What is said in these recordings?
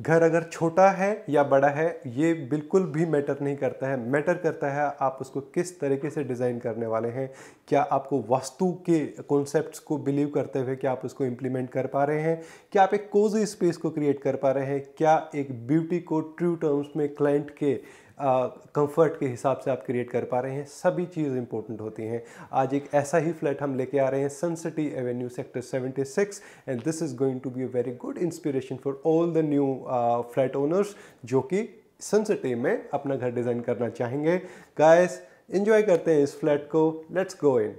घर अगर छोटा है या बड़ा है ये बिल्कुल भी मैटर नहीं करता है। मैटर करता है आप उसको किस तरीके से डिज़ाइन करने वाले हैं। क्या आपको वास्तु के कॉन्सेप्ट्स को बिलीव करते हुए क्या आप उसको इम्प्लीमेंट कर पा रहे हैं, क्या आप एक कोजी स्पेस को क्रिएट कर पा रहे हैं, क्या एक ब्यूटी को ट्रू टर्म्स में क्लाइंट के कंफर्ट के हिसाब से आप क्रिएट कर पा रहे हैं। सभी चीज़ इंपॉर्टेंट होती हैं। आज एक ऐसा ही फ्लैट हम लेके आ रहे हैं Suncity avenue sector 76 and this is going to be a very good inspiration for all the new flat owners जो कि सनसिटी में अपना घर डिज़ाइन करना चाहेंगे। गाइस एंजॉय करते हैं इस फ्लैट को, लेट्स गो इन।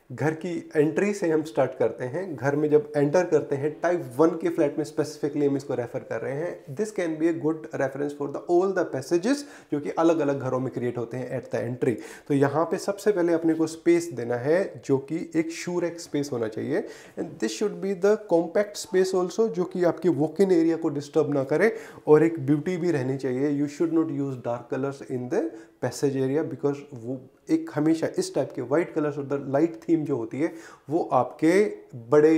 घर की एंट्री से हम स्टार्ट करते हैं। घर में जब एंटर करते हैं टाइप 1 के फ्लैट में स्पेसिफिकली हम इसको रेफर कर रहे हैं। This can be a good reference for the all the passages जो कि अलग अलग घरों में क्रिएट होते हैं एट द एंट्री। तो यहाँ पे सबसे पहले अपने को स्पेस देना है जो कि एक शू रैक स्पेस होना चाहिए and this should be the compact space also जो कि आपके वॉक इन एरिया को डिस्टर्ब ना करे और एक ब्यूटी भी रहनी चाहिए। You should not use dark colours in the passage area because वो एक हमेशा इस टाइप के वाइट कलर्स और द लाइट थीम जो होती है वो आपके बड़े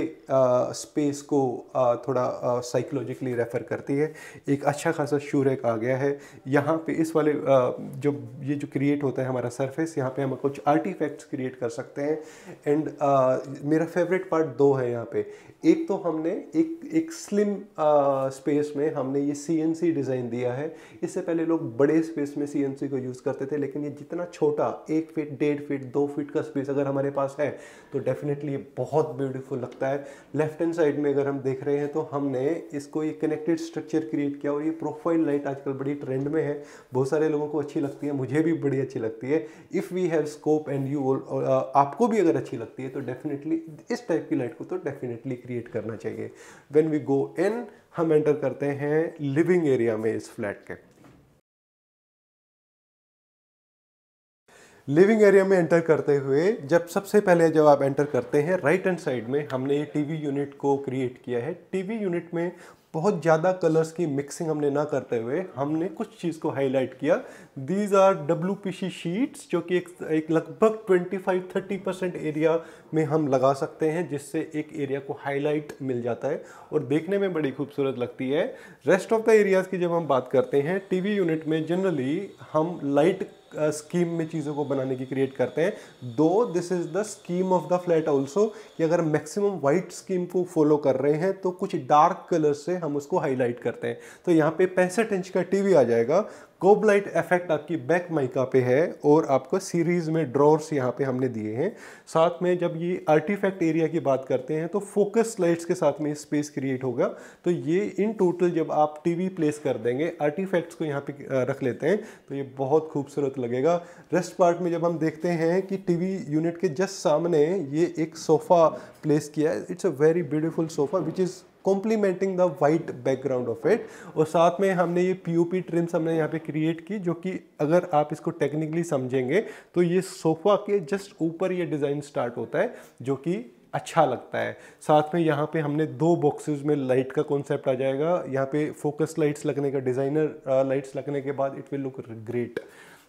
स्पेस को थोड़ा साइकोलॉजिकली रेफर करती है। एक अच्छा खासा शू रैक आ गया है यहाँ पे। इस वाले जो ये जो क्रिएट होता है हमारा सरफेस, यहाँ पे हम कुछ आर्टिफैक्ट्स क्रिएट कर सकते हैं एंड मेरा फेवरेट पार्ट दो है यहाँ पे। एक तो हमने एक स्लिम स्पेस में हमने ये CNC डिज़ाइन दिया है। इससे पहले लोग बड़े स्पेस में CNC को यूज़ करते थे लेकिन ये जितना छोटा 1 फीट 1.5 फीट 2 फीट का स्पेस अगर हमारे पास है तो डेफिनेटली ये बहुत ब्यूटीफुल लगता है। लेफ्ट हैंड साइड में अगर हम देख रहे हैं तो हमने इसको ये कनेक्टेड स्ट्रक्चर क्रिएट किया और ये प्रोफाइल लाइट आजकल बड़ी ट्रेंड में है, बहुत सारे लोगों को अच्छी लगती है, मुझे भी बड़ी अच्छी लगती है। If we have scope and you आपको भी अगर अच्छी लगती है तो डेफिनेटली इस टाइप की लाइट को तो डेफिनेटली क्रिएट करना चाहिए। व्हेन वी गो इन हम एंटर करते हैं लिविंग एरिया में इस फ्लैट के। लिविंग एरिया में एंटर करते हुए सबसे पहले जब आप एंटर करते हैं राइट हैंड साइड में हमने ये टीवी यूनिट को क्रिएट किया है। टीवी यूनिट में बहुत ज़्यादा कलर्स की मिक्सिंग हमने ना करते हुए हमने कुछ चीज़ को हाईलाइट किया। दीज आर WPC शीट्स जो कि एक लगभग 25-30% एरिया में हम लगा सकते हैं जिससे एक एरिया को हाईलाइट मिल जाता है और देखने में बड़ी खूबसूरत लगती है। रेस्ट ऑफ द एरियाज़ की जब हम बात करते हैं टीवी यूनिट में जनरली हम लाइट स्कीम में चीज़ों को बनाने की क्रिएट करते हैं। दो this is the scheme of the flat also कि अगर मैक्सिमम वाइट स्कीम को फॉलो कर रहे हैं तो कुछ डार्क कलर से हम उसको हाईलाइट करते हैं। तो यहाँ पे 65 इंच का टीवी आ जाएगा। कोब लाइट इफेक्ट आपकी बैक माइका पे है और आपको सीरीज में ड्रॉर्स यहाँ पे हमने दिए हैं। साथ में जब ये आर्टिफैक्ट एरिया की बात करते हैं तो फोकस लाइट्स के साथ में स्पेस क्रिएट होगा। तो ये इन टोटल जब आप टीवी प्लेस कर देंगे आर्टिफैक्ट्स को यहाँ पे रख लेते हैं तो ये बहुत खूबसूरत लगेगा। रेस्ट पार्ट में जब हम देखते हैं कि टीवी यूनिट के जस्ट सामने ये एक सोफ़ा प्लेस किया है। It's a very beautiful sofa which is complementing the white background of it. और साथ में हमने ये POP ट्रिम्स हमने यहाँ पे क्रिएट की जो कि अगर आप इसको टेक्निकली समझेंगे तो ये सोफ़ा के जस्ट ऊपर ये डिज़ाइन स्टार्ट होता है जो कि अच्छा लगता है। साथ में यहाँ पे हमने 2 बॉक्सेस में लाइट का कॉन्सेप्ट आ जाएगा। यहाँ पे फोकस लाइट्स लगने का, डिज़ाइनर लाइट्स लगने के बाद इट विल लुक ग्रेट।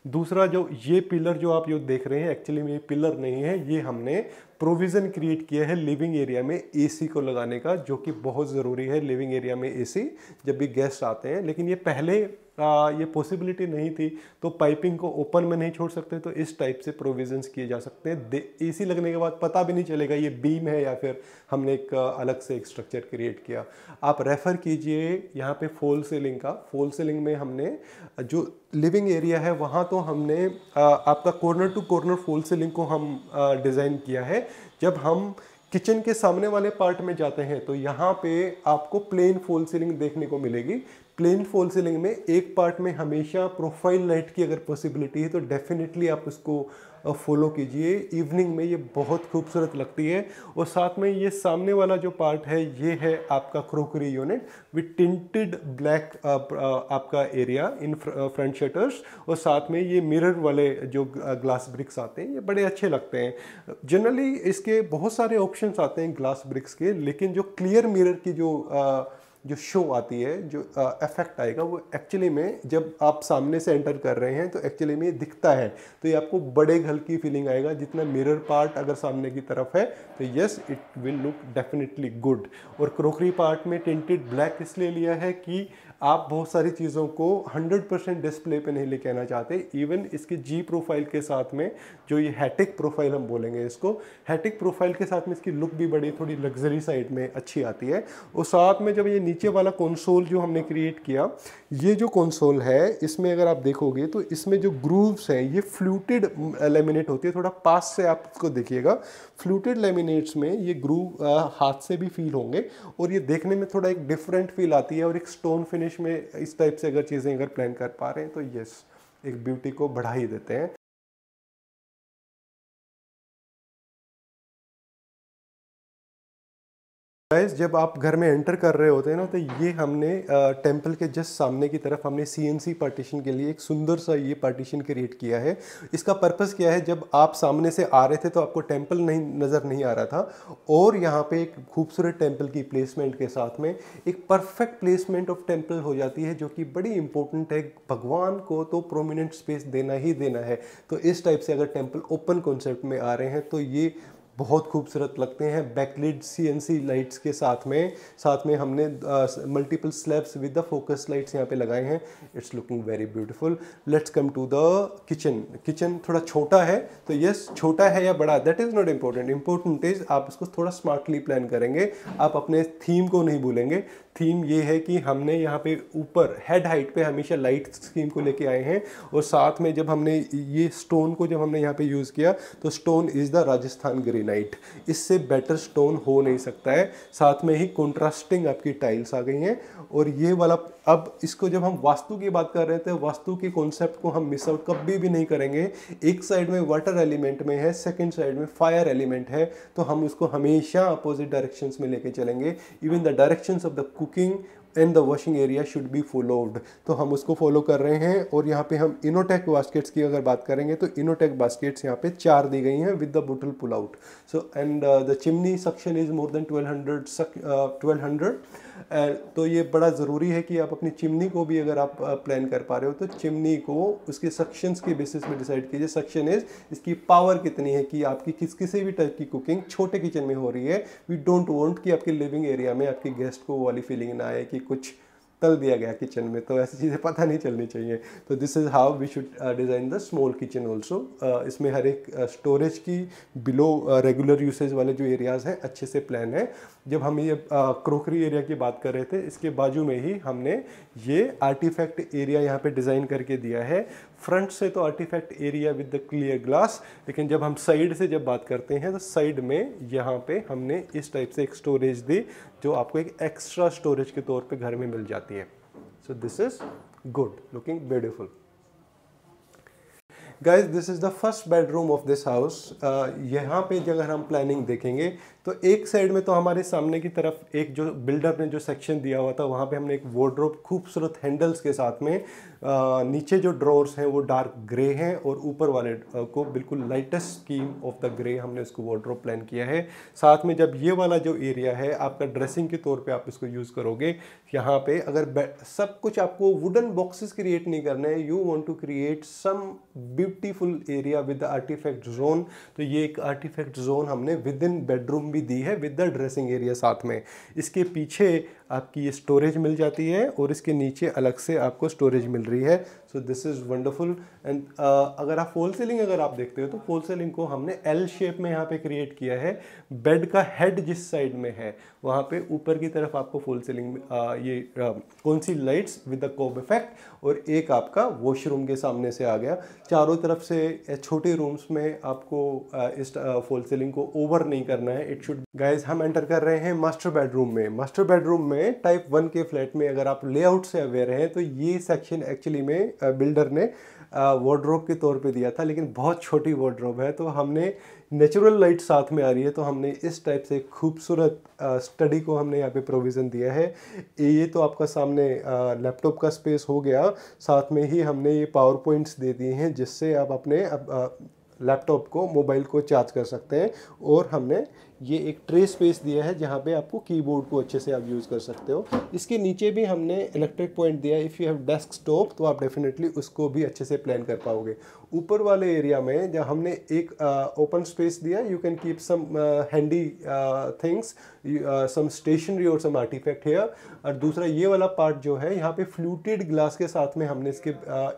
दूसरा जो ये पिलर जो आप ये देख रहे हैं एक्चुअली में ये पिलर नहीं है, ये हमने प्रोविज़न क्रिएट किया है लिविंग एरिया में AC को लगाने का जो कि बहुत ज़रूरी है लिविंग एरिया में AC जब भी गेस्ट आते हैं। लेकिन ये पहले ये पॉसिबिलिटी नहीं थी तो पाइपिंग को ओपन में नहीं छोड़ सकते तो इस टाइप से प्रोविजंस किए जा सकते हैं। AC लगने के बाद पता भी नहीं चलेगा ये बीम है या फिर हमने एक अलग से एक स्ट्रक्चर क्रिएट किया। आप रेफ़र कीजिए यहाँ पे फॉल सीलिंग का। फॉल सीलिंग में हमने जो लिविंग एरिया है वहाँ तो हमने आपका corner to corner false ceiling को हम डिज़ाइन किया है। जब हम किचन के सामने वाले पार्ट में जाते हैं तो यहाँ पे आपको प्लेन फॉल सीलिंग देखने को मिलेगी। प्लेन फॉल सीलिंग में एक पार्ट में हमेशा प्रोफाइल लाइट की अगर पॉसिबिलिटी है तो डेफिनेटली आप उसको फॉलो कीजिए। इवनिंग में ये बहुत खूबसूरत लगती है। और साथ में ये सामने वाला जो पार्ट है ये है आपका crockery unit with tinted black आपका एरिया इन फ्रंट शटर्स। और साथ में ये मिरर वाले जो ग्लास ब्रिक्स आते हैं ये बड़े अच्छे लगते हैं। जनरली इसके बहुत सारे ऑप्शंस आते हैं ग्लास ब्रिक्स के, लेकिन जो क्लियर मिरर की जो जो शो आती है, जो इफेक्ट आएगा, वो एक्चुअली में जब आप सामने से एंटर कर रहे हैं तो एक्चुअली में ये दिखता है, तो ये आपको बड़े घर की फीलिंग आएगा। जितना मिरर पार्ट अगर सामने की तरफ है तो yes it will look definitely good. और क्रोकरी पार्ट में टिंटेड ब्लैक इसलिए लिया है कि आप बहुत सारी चीज़ों को 100% डिस्प्ले पे नहीं लेके आना चाहते। इवन इसके जी प्रोफाइल के साथ में, जो ये हैटिक प्रोफाइल हम बोलेंगे इसको, हैटिक प्रोफाइल के साथ में इसकी लुक भी बड़ी थोड़ी लग्जरी साइड में अच्छी आती है। और साथ में जब ये नीचे वाला कंसोल जो हमने क्रिएट किया, ये जो कंसोल है इसमें अगर आप देखोगे तो इसमें जो ग्रूव्स हैं ये फ्लूटेड लेमिनेट होती है। थोड़ा पास से आप इसको देखिएगा, फ्लूटेड लेमिनेट्स में ये ग्रूव हाथ से भी फील होंगे और ये देखने में थोड़ा एक डिफरेंट फील आती है। और एक स्टोन फिनिश में इस टाइप से अगर चीज़ें अगर प्लान कर पा रहे हैं तो यस एक ब्यूटी को बढ़ा ही देते हैं। गाइस जब आप घर में एंटर कर रहे होते हैं ना, तो ये हमने टेंपल के जस्ट सामने की तरफ हमने सीएनसी पार्टीशन के लिए एक सुंदर सा ये पार्टीशन क्रिएट किया है। इसका पर्पस क्या है, जब आप सामने से आ रहे थे तो आपको टेंपल नहीं नज़र नहीं आ रहा था, और यहाँ पे एक खूबसूरत टेंपल की प्लेसमेंट के साथ में एक परफेक्ट प्लेसमेंट ऑफ टेंपल हो जाती है, जो कि बड़ी इंपॉर्टेंट है। भगवान को तो प्रोमिनेंट स्पेस देना ही देना है, तो इस टाइप से अगर टेंपल ओपन कॉन्सेप्ट में आ रहे हैं तो ये बहुत खूबसूरत लगते हैं। बैकलिड सीएनसी लाइट्स के साथ में हमने multiple slabs with the focus lights यहाँ पे लगाए हैं। It's looking very beautiful. Let's come to the kitchen. Kitchen थोड़ा छोटा है, तो यस छोटा है या बड़ा that is not important. Important is आप इसको थोड़ा स्मार्टली प्लान करेंगे, आप अपने थीम को नहीं भूलेंगे। थीम ये है कि हमने यहाँ पे ऊपर हेड हाइट पे हमेशा लाइट स्कीम को लेके आए हैं, और साथ में जब हमने ये स्टोन को जब हमने यहाँ पे यूज़ किया तो stone is the Rajasthan granite. इससे बेटर स्टोन हो नहीं सकता है। साथ में ही कंट्रास्टिंग आपकी टाइल्स आ गई हैं, और ये वाला अब इसको जब हम वास्तु की बात कर रहे थे, वास्तु के कॉन्सेप्ट को हम मिस आउट कभी भी नहीं करेंगे। एक साइड में वाटर एलिमेंट में है, सेकंड साइड में फायर एलिमेंट है, तो हम उसको हमेशा अपोजिट डायरेक्शंस में लेके चलेंगे। Even the directions of the cooking and the washing area should be followed, तो हम उसको फॉलो कर रहे हैं। और यहाँ पे हम इनोटेक बास्केट्स की अगर बात करेंगे तो इनोटेक बास्केट्स यहाँ पे 4 दी गई हैं with the bottle pull out. So and the chimney suction is more than 1200। तो ये बड़ा ज़रूरी है कि आप अपनी चिमनी को भी अगर आप प्लान कर पा रहे हो तो चिमनी को उसके सक्शंस के बेसिस में डिसाइड कीजिए। सक्शन इज इसकी पावर कितनी है कि आपकी किसी भी टाइप की कुकिंग छोटे किचन में हो रही है। वी डोंट वांट कि आपके लिविंग एरिया में आपके गेस्ट को वो वाली फीलिंग ना आए कि कुछ तल दिया गया किचन में, तो ऐसी चीज़ें पता नहीं चलनी चाहिए। तो this is how we should design the small kitchen also. इसमें हर एक स्टोरेज की बिलो रेगुलर यूसेज वाले जो एरियाज़ हैं अच्छे से प्लान है। जब हम ये क्रोकरी एरिया की बात कर रहे थे, इसके बाजू में ही हमने ये आर्टिफैक्ट एरिया यहाँ पे डिज़ाइन करके दिया है। फ्रंट से तो artifact area with the clear glass, लेकिन जब हम साइड से जब बात करते हैं तो साइड में यहाँ पे हमने इस टाइप से एक स्टोरेज दी, जो आपको एक एक्स्ट्रा स्टोरेज के तौर पे घर में मिल जाती है। So this is good, looking beautiful. Guys this is the first bedroom of this house. यहाँ पे अगर हम प्लानिंग देखेंगे तो एक साइड में तो हमारे सामने की तरफ एक जो बिल्डर ने जो सेक्शन दिया हुआ था, वहाँ पे हमने एक वार्डरोब खूबसूरत हैंडल्स के साथ में, नीचे जो ड्रॉर्स हैं वो डार्क ग्रे हैं और ऊपर वाले को बिल्कुल lightest scheme of the grey हमने उसको वार्डरोब प्लान किया है। साथ में जब ये वाला जो एरिया है आपका ड्रेसिंग के तौर पे आप इसको यूज़ करोगे, यहाँ पे अगर सब कुछ आपको वुडन बॉक्सेस क्रिएट नहीं करना है, you want to create some beautiful area with the artifact zone, तो ये एक आर्टिफैक्ट जोन हमने विद इन बेडरूम भी दी है विद द ड्रेसिंग एरिया साथ में। इसके पीछे आपकी ये स्टोरेज मिल जाती है और इसके नीचे अलग से आपको स्टोरेज मिल रही है। So this is wonderful. And अगर आप फॉल सीलिंग अगर आप देखते हो तो फॉल सीलिंग को हमने एल शेप में यहाँ पे क्रिएट किया है। बेड का हेड जिस साइड में है वहाँ पे ऊपर की तरफ आपको फॉल सीलिंग ये कौन सी लाइट्स विद द कोब इफेक्ट, और एक आपका वॉशरूम के सामने से आ गया। चारों तरफ से छोटे रूम्स में आपको इस फॉल सीलिंग को ओवर नहीं करना है, इट शुड। गाइज हम एंटर कर रहे हैं मास्टर बेडरूम में। मास्टर बेडरूम में टाइप 1 के फ्लैट में अगर आप लेआउट से अवेयर हैं तो ये सेक्शन एक्चुअली में बिल्डर ने वार्डरोब के तौर पे दिया था, लेकिन बहुत छोटी वार्डरोब है, तो हमने नेचुरल लाइट साथ में आ रही है, तो हमने इस टाइप से खूबसूरत स्टडी को हमने यहाँ पे प्रोविज़न दिया है। ये तो आपका सामने लैपटॉप का स्पेस हो गया, साथ में ही हमने ये पावर पॉइंट्स दे दिए हैं जिससे आप अपने लैपटॉप को, मोबाइल को चार्ज कर सकते हैं। और हमने ये एक ट्रे स्पेस दिया है जहाँ पे आपको कीबोर्ड को अच्छे से आप यूज़ कर सकते हो। इसके नीचे भी हमने इलेक्ट्रिक पॉइंट दिया है, इफ़ यू हैव डेस्कटॉप तो आप डेफिनेटली उसको भी अच्छे से प्लान कर पाओगे। ऊपर वाले एरिया में जहाँ हमने एक ओपन स्पेस दिया, you can keep some handy things, some stationery और सम आर्टिफैक्ट हियर। और दूसरा ये वाला पार्ट जो है, यहाँ पे फ्लूटेड ग्लास के साथ में हमने इसके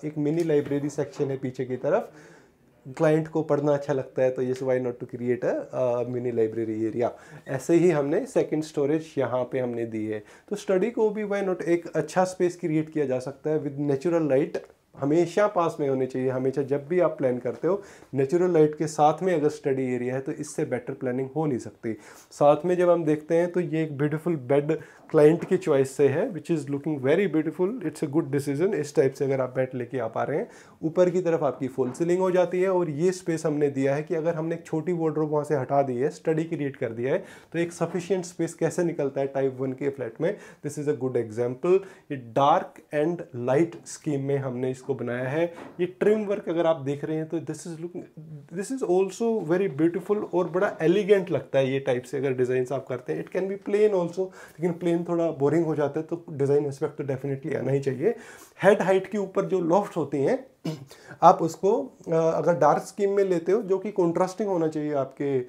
एक मिनी लाइब्रेरी सेक्शन है पीछे की तरफ। क्लाइंट को पढ़ना अच्छा लगता है तो ये why not to create a mini library area. ऐसे ही हमने सेकंड स्टोरेज यहाँ पे हमने दी है। तो स्टडी को भी वाई नॉट एक अच्छा स्पेस क्रिएट किया जा सकता है विद नेचुरल लाइट हमेशा पास में होनी चाहिए। हमेशा जब भी आप प्लान करते हो नेचुरल लाइट के साथ में अगर स्टडी एरिया है तो इससे बेटर प्लानिंग हो नहीं सकती। साथ में जब हम देखते हैं तो ये एक ब्यूटीफुल बेड क्लाइंट की चॉइस से है, which is looking very beautiful. It's a good decision. इस टाइप से अगर आप बेड लेके आ पा रहे हैं, ऊपर की तरफ आपकी फुल सीलिंग हो जाती है। और ये स्पेस हमने दिया है कि अगर हमने एक छोटी वार्डरोब वहाँ से हटा दी है, स्टडी क्रिएट कर दिया है, तो एक सफिशिएंट स्पेस कैसे निकलता है टाइप 1 के फ्लैट में। This is a good example. ये डार्क एंड लाइट स्कीम में हमने इसको बनाया है। ये ट्रिम वर्क अगर आप देख रहे हैं तो this is also very beautiful और बड़ा एलिगेंट लगता है ये टाइप से अगर डिज़ाइन आप करते हैं। It can be plain also, लेकिन प्लेन थोड़ा बोरिंग हो जाता है तो डिज़ाइन एस्पेक्ट तो डेफिनेटली आना ही चाहिए। हेड हाइट के ऊपर जो लॉफ्ट होती हैं आप उसको अगर डार्क स्कीम में लेते हो, जो कि कॉन्ट्रास्टिंग होना चाहिए आपके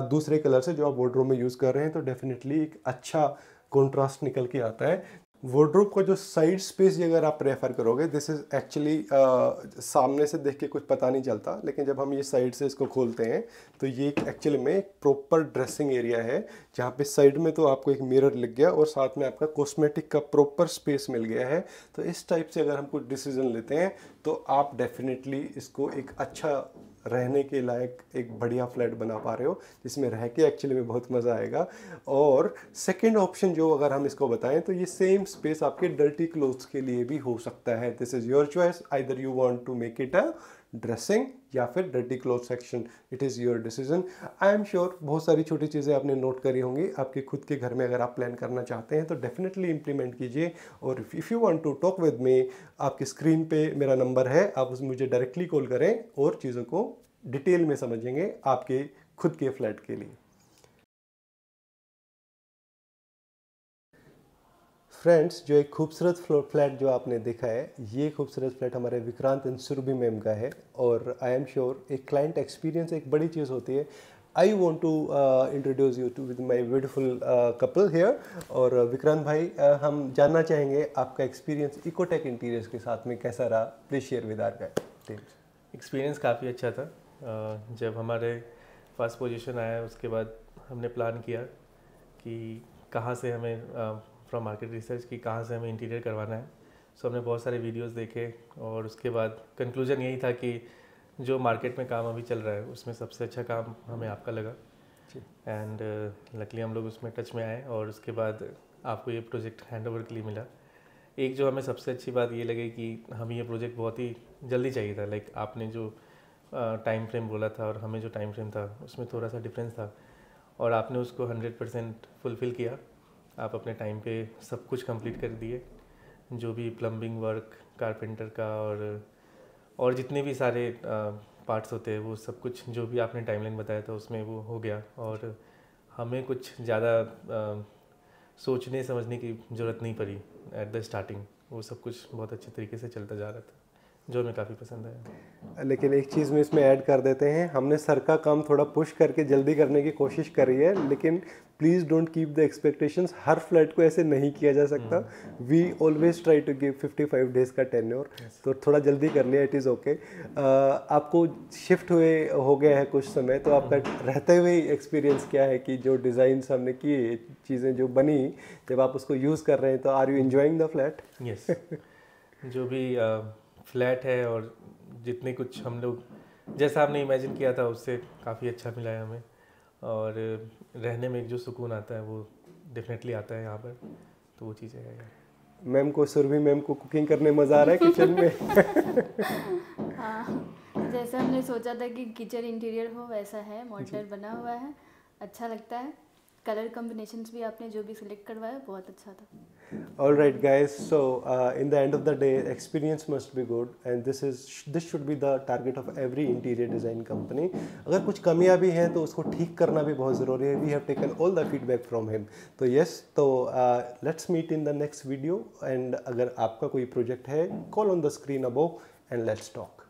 दूसरे कलर से जो आप वार्डरोब में यूज़ कर रहे हैं, तो डेफिनेटली एक अच्छा कॉन्ट्रास्ट निकल के आता है। वार्डरोब का जो साइड स्पेस अगर आप प्रेफर करोगे, दिस इज़ एक्चुअली सामने से देख के कुछ पता नहीं चलता, लेकिन जब हम ये साइड से इसको खोलते हैं तो ये एक्चुअली में एक प्रॉपर ड्रेसिंग एरिया है, जहाँ पे साइड में तो आपको एक मिरर लग गया और साथ में आपका कॉस्मेटिक का प्रॉपर स्पेस मिल गया है। तो इस टाइप से अगर हम कुछ डिसीजन लेते हैं तो आप डेफिनेटली इसको एक अच्छा रहने के लायक एक बढ़िया फ्लैट बना पा रहे हो, जिसमें रह के एक्चुअली में बहुत मज़ा आएगा। और सेकंड ऑप्शन जो अगर हम इसको बताएं तो ये सेम स्पेस आपके डर्टी क्लोथ्स के लिए भी हो सकता है। This is your choice, either you want to make it a dressing या फिर dirty cloth section, it is your decision. I am sure बहुत सारी छोटी चीज़ें आपने नोट करी होंगी। आपके खुद के घर में अगर आप प्लान करना चाहते हैं तो डेफिनेटली इम्प्लीमेंट कीजिए। और if you want to talk with me, आपकी स्क्रीन पे मेरा नंबर है, आप उस मुझे डायरेक्टली कॉल करें और चीज़ों को डिटेल में समझेंगे आपके खुद के फ्लैट के लिए। फ्रेंड्स, जो एक खूबसूरत फ्लैट जो आपने देखा है, ये खूबसूरत फ्लैट हमारे विक्रांत एंड सुरभि मैम का है। और आई एम श्योर एक क्लाइंट एक्सपीरियंस एक बड़ी चीज़ होती है। I want to introduce you to with my beautiful couple here. और विक्रांत भाई, हम जानना चाहेंगे आपका एक्सपीरियंस इकोटेक इंटीरियर्स के साथ में कैसा रहा। Please share with our teams. Experience काफ़ी अच्छा था। जब हमारे फर्स्ट पोजीशन आया उसके बाद हमने प्लान किया कि कहाँ से हमें फ्रॉम मार्केट रिसर्च की कहाँ से हमें इंटीरियर करवाना है। सो हमने बहुत सारे वीडियोस देखे और उसके बाद कंक्लूजन यही था कि जो मार्केट में काम अभी चल रहा है उसमें सबसे अच्छा काम हमें आपका लगा। एंड लकीली हम लोग उसमें टच में आए और उसके बाद आपको ये प्रोजेक्ट हैंडओवर के लिए मिला। एक जो हमें सबसे अच्छी बात ये लगी कि हमें ये प्रोजेक्ट बहुत ही जल्दी चाहिए था। लाइक आपने जो टाइम फ्रेम बोला था और हमें जो टाइम फ्रेम था उसमें थोड़ा सा डिफरेंस था और आपने उसको 100% फुलफ़िल किया। आप अपने टाइम पे सब कुछ कंप्लीट कर दिए, जो भी प्लम्बिंग वर्क, कारपेंटर का और जितने भी सारे पार्ट्स होते हैं वो सब कुछ जो भी आपने टाइमलाइन बताया था उसमें वो हो गया। और हमें कुछ ज़्यादा सोचने समझने की ज़रूरत नहीं पड़ी एट द स्टार्टिंग। वो सब कुछ बहुत अच्छे तरीके से चलता जा रहा था, जो हमें काफ़ी पसंद आया। लेकिन एक चीज़ में इसमें ऐड कर देते हैं, हमने सर का काम थोड़ा पुश करके जल्दी करने की कोशिश करी है, लेकिन please don't keep the expectations. हर फ्लैट को ऐसे नहीं किया जा सकता। We always try to give 55 days का टेन्योर, तो थोड़ा जल्दी कर लिया, इट इज़ ओके। आपको शिफ्ट हुए हो गया है कुछ समय, तो आपका रहते हुए एक्सपीरियंस क्या है कि जो डिज़ाइंस हमने किए, चीज़ें जो बनी, जब आप उसको यूज़ कर रहे हैं तो are you enjoying the flat? Yes, जो भी फ्लैट है और जितने कुछ हम लोग जैसा आपने इमेजिन किया था उससे काफ़ी अच्छा मिला है हमें। और रहने में जो सुकून आता है वो डेफिनेटली आता है यहाँ पर, तो वो चीज़ें है। मैम को, सुरभि मैम को कुकिंग करने मज़ा आ रहा है किचन में? हाँ, जैसे हमने सोचा था कि किचन इंटीरियर हो वैसा है, मॉडलर बना हुआ है, अच्छा लगता है। कलर कॉम्बिनेशंस भी आपने जो भी सिलेक्ट करवाया बहुत अच्छा था। All right, guys. So, in the end of the day, experience must be good, and this should be the target of every interior design company. अगर कुछ कमियां भी हैं तो उसको ठीक करना भी बहुत ज़रूरी है. We have taken all the feedback from him. तो yes, तो let's meet in the next video. And अगर आपका कोई project है, call on the screen above and let's talk.